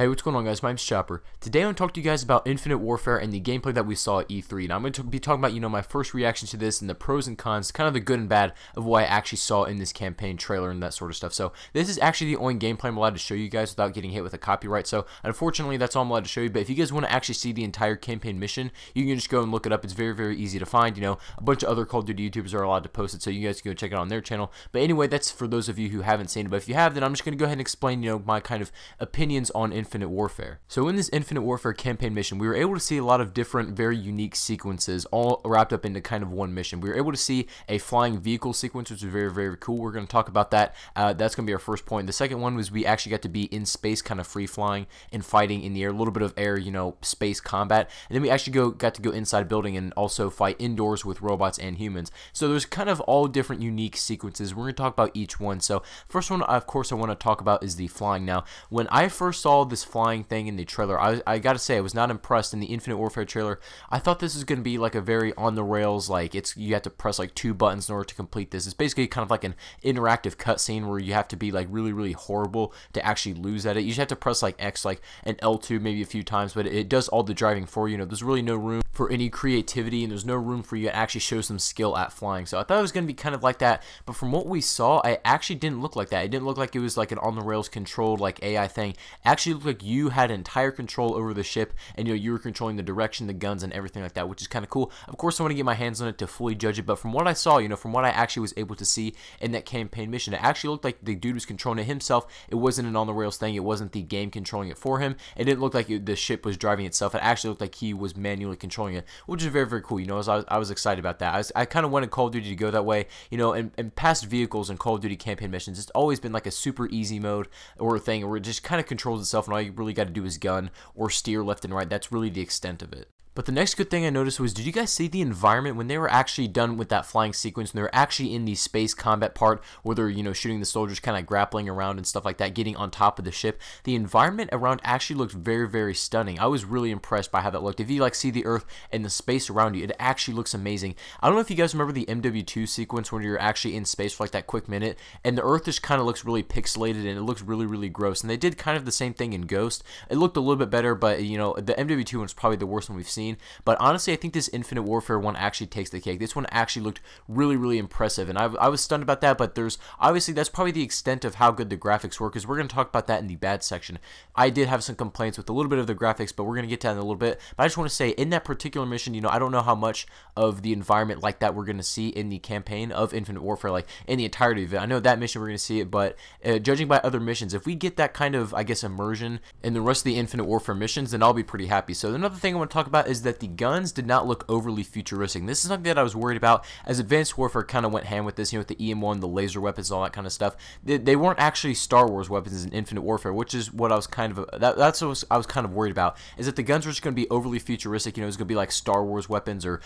Hey, what's going on, guys? My name's Chopper. Today I'm going to talk to you guys about Infinite Warfare and the gameplay that we saw at E3. Now I'm going to be talking about, my first reaction to this and the pros and cons, kind of the good and bad of what I actually saw in this campaign trailer and that sort of stuff. So this is actually the only gameplay I'm allowed to show you guys without getting hit with a copyright. So unfortunately, that's all I'm allowed to show you. But if you guys want to actually see the entire campaign mission, you can just go and look it up. It's very, very easy to find. A bunch of other Call of Duty YouTubers are allowed to post it, so you guys can go check it out on their channel. But anyway, that's for those of you who haven't seen it. But if you have, then I'm just going to go ahead and explain, my kind of opinions on Infinite Warfare. So in this Infinite Warfare campaign mission, we were able to see a lot of different, very unique sequences all wrapped up into kind of one mission. We were able to see a flying vehicle sequence, which was very, very cool. We're going to talk about that. That's going to be our first point. The second one was we actually got to be in space, kind of free flying and fighting in the air, a little bit of air, space combat. And then we actually got to go inside a building and also fight indoors with robots and humans. So there's kind of all different unique sequences. We're going to talk about each one. So first one, of course, I want to talk about is the flying. Now, when I first saw this flying thing in the trailer, I gotta say I was not impressed. In the Infinite Warfare trailer, I thought this was gonna be like a very on the rails, like you have to press like 2 buttons in order to complete this. It's basically kind of like an interactive cutscene where you have to be like really, really horrible to actually lose at it. You just have to press like X, like an L2 maybe a few times, but it does all the driving for you. There's really no room for any creativity, and there's no room for you to actually show some skill at flying. So I thought it was gonna be kind of like that, but from what we saw, it actually didn't look like that. It didn't look like it was like an on the rails controlled like AI thing. It actually looked like you had entire control over the ship, and you were controlling the direction, the guns, and everything like that, which is kind of cool. Of course, I want to get my hands on it to fully judge it, but from what I saw, from what I actually was able to see in that campaign mission, it actually looked like the dude was controlling it himself. It wasn't an on the rails thing. It wasn't the game controlling it for him. It didn't look like the ship was driving itself. It actually looked like he was manually controlling it, which is very, very cool. I was excited about that. I kind of wanted Call of Duty to go that way. And past vehicles and Call of Duty campaign missions, it's always been like a super easy mode or a thing where it just kind of controls itself, and all you really got to do is gun or steer left and right. That's really the extent of it. But the next good thing I noticed was, did you guys see the environment when they were actually done with that flying sequence, and they were actually in the space combat part where they're, shooting the soldiers, kind of grappling around and stuff like that, getting on top of the ship? The environment around actually looked very, very stunning. I was really impressed by how that looked. If you see the Earth and the space around you, it actually looks amazing. I don't know if you guys remember the MW2 sequence when you're actually in space for like that quick minute, and the Earth just kind of looks really pixelated and it looks really, really gross. And they did kind of the same thing in Ghost. It looked a little bit better, but the MW2 one's probably the worst one we've seen. But honestly, I think this Infinite Warfare one actually takes the cake. This one actually looked really, really impressive, and I was stunned about that. But obviously that's probably the extent of how good the graphics were, because we're going to talk about that in the bad section. I did have some complaints with a little bit of the graphics, but we're going to get to that in a little bit. But I just want to say, in that particular mission, I don't know how much of the environment like that we're going to see in the campaign of Infinite Warfare, like in the entirety of it. I know that mission we're going to see it, but judging by other missions, if we get that kind of, I guess, immersion in the rest of the Infinite Warfare missions, then I'll be pretty happy. So another thing I want to talk about is that the guns did not look overly futuristic. This is something that I was worried about, as Advanced Warfare kind of went ham with this, with the EM1, the laser weapons, all that kind of stuff. They weren't actually Star Wars weapons in Infinite Warfare, which is what I was kind of, that's what I was kind of worried about, is that the guns were just going to be overly futuristic. It was going to be like Star Wars weapons or,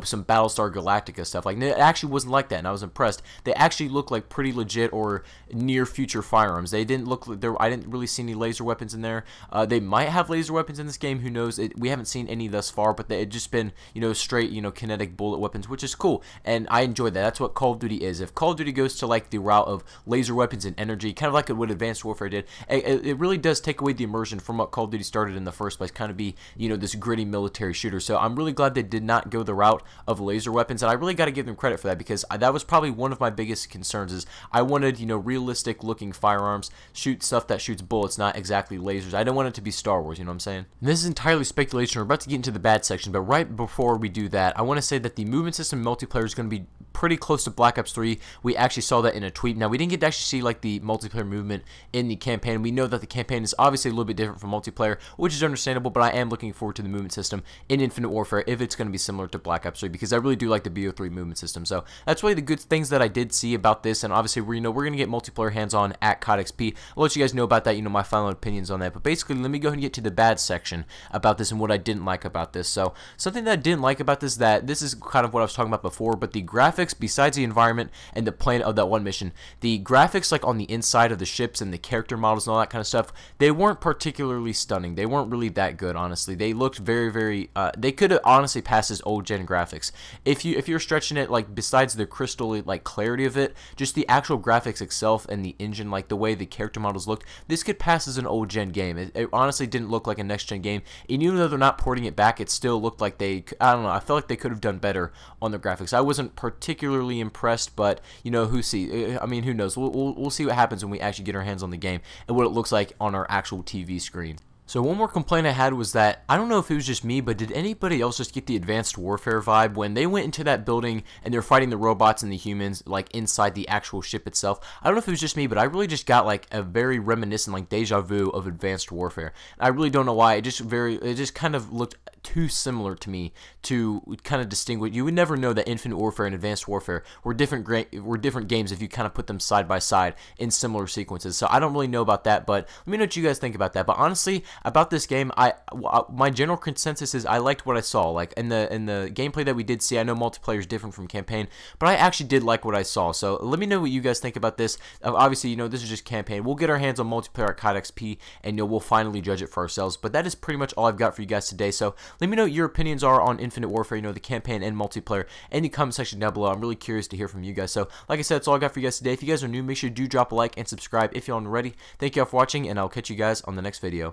some Battlestar Galactica stuff. Like, it actually wasn't like that, and I was impressed. They actually look like pretty legit or near future firearms. They didn't look like I didn't really see any laser weapons in there. They might have laser weapons in this game, who knows. We haven't seen any thus far, but it just been, straight, kinetic bullet weapons, which is cool, and I enjoy that. That's what Call of Duty is. If Call of Duty goes to like the route of laser weapons and energy, kind of like what Advanced Warfare did, it really does take away the immersion from what Call of Duty started in the first place, kind of be, this gritty military shooter. So I'm really glad they did not go the route of laser weapons, and I really got to give them credit for that, because that was probably one of my biggest concerns. Is I wanted, realistic looking firearms, shoot stuff that shoots bullets, not exactly lasers. I don't want it to be Star Wars, you know what I'm saying? And this is entirely speculation. We're about to get into the bad section, but right before we do that, I want to say that the movement system multiplayer is going to be pretty close to Black Ops 3. We actually saw that in a tweet. Now, we didn't get to actually see like the multiplayer movement in the campaign. We know that the campaign is obviously a little bit different from multiplayer, which is understandable, but I am looking forward to the movement system in Infinite Warfare if it's going to be similar to Black Ops 3, because I really do like the BO3 movement system. So that's really the good things that I did see about this, and obviously we're going to get multiplayer hands-on at CoD XP. I'll let you guys know about that, my final opinions on that. But basically, let me go ahead and get to the bad section about this and what I didn't like about this. So something that I didn't like about this is kind of what I was talking about before, but the graphics graphics, besides the environment and the planet of that one mission, the graphics like on the inside of the ships and the character models and all that kind of stuff, they weren't particularly stunning. They weren't really that good, honestly. They looked very they could have honestly passed as old gen graphics. If you're stretching it, like besides the crystal like clarity of it, just the actual graphics itself and the engine, like the way the character models looked, this could pass as an old gen game. It honestly didn't look like a next gen game, and even though they're not porting it back, it still looked like I don't know, I felt like they could have done better on the graphics. I wasn't particularly impressed, but you know, I mean, who knows? We'll see what happens when we actually get our hands on the game and what it looks like on our actual TV screen. So one more complaint I had was that, I don't know if it was just me, but did anybody else just get the Advanced Warfare vibe when they went into that building and they're fighting the robots and the humans like inside the actual ship itself? I don't know if it was just me, but I really just got like a very reminiscent, like deja vu of Advanced Warfare. I really don't know why. It just kind of looked too similar to me to kind of distinguish. You would never know that Infinite Warfare and Advanced Warfare were different games if you kind of put them side by side in similar sequences. So I don't really know about that, but let me know what you guys think about that. But honestly, about this game, my general consensus is I liked what I saw. Like in the gameplay that we did see, I know multiplayer is different from campaign, but I actually did like what I saw. So let me know what you guys think about this. Obviously, you know, this is just campaign. We'll get our hands on multiplayer at CoD XP, and you know, we'll finally judge it for ourselves. But that is pretty much all I've got for you guys today. So let me know what your opinions are on Infinite Warfare, you know, the campaign and multiplayer, in the comment section down below. I'm really curious to hear from you guys. So like I said, that's all I got for you guys today. If you guys are new, make sure you do drop a like and subscribe if you aren't already. Thank you all for watching, and I'll catch you guys on the next video.